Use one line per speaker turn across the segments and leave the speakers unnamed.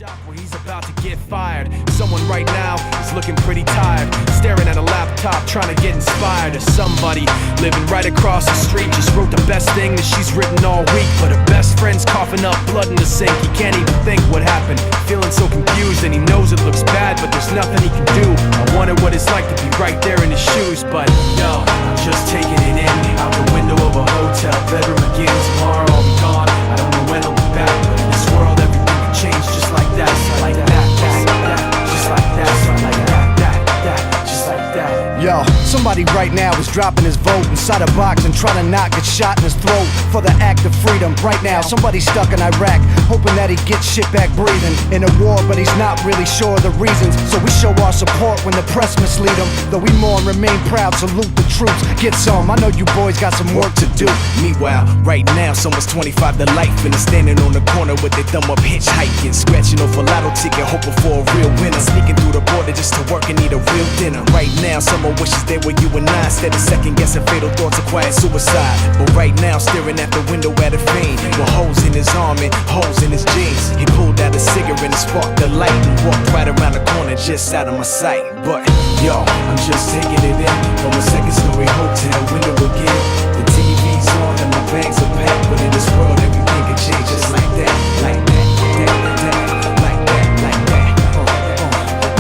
shop where he's about to get fired. Someone right now is looking pretty tired, staring at a laptop trying to get inspired. Or somebody living right across the street just wrote the best thing that she's written all week, but her best friend's coughing up blood in the sink. He can't even think what happened, feeling so confused, and he knows it looks bad, but there's nothing he can do. I wonder what it's like to be right there in his shoes, but yo, I'm just taking it in, out the window of a hotel bedroom again. Tomorrow I'll be gone, I don't know when I'll be back, but in this world everything can change just like that, just like that, just like that, just like that, just like that, just like that.
Yo, somebody right now is dropping his vote inside a box and trying to not get shot in his throat for the act of freedom. Right now, somebody's stuck in Iraq, hoping that he gets shit back breathing in a war, but he's not really sure of the reasons. So we show our support when the press mislead him. Though we mourn, remain proud, salute the troops. Get some, I know you boys got some work to do.
Meanwhile, right now, someone's 25 to life and is standing on the corner with their thumb up hitchhiking, scratching off a lotto ticket, hoping for a real winner, sneaking through the border just to work and eat a real dinner. Right now, someone wishes they were you and I, instead of second guessing fatal thoughts of quiet suicide. But right now, staring at the window at a fiend with holes in his arm and holes in his jeans. He pulled out a cigarette and sparked the light and walked right around the corner just out of my sight. But yo, I'm just taking it in from a second-story hotel window again. The TV's on and my bags are packed, but in this world everything can change just like that, like that, like that, like that, like that,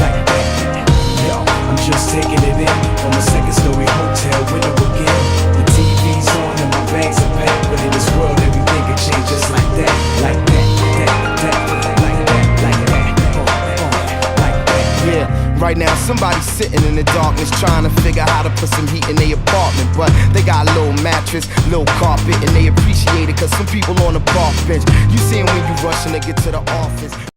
like that. Yo, I'm just taking it in from a second-story hotel window again. The TV's on and my bags are packed, but in this world everything can change just like that, like that, like that, like that, like that, like that.
Yeah, right now somebody's sitting in the darkness trying to figure how to put some heat in their apartment, but they got a little mattress, little carpet, and they appreciate it cause some people on the park bench. You see 'em when you rushing to get to the office.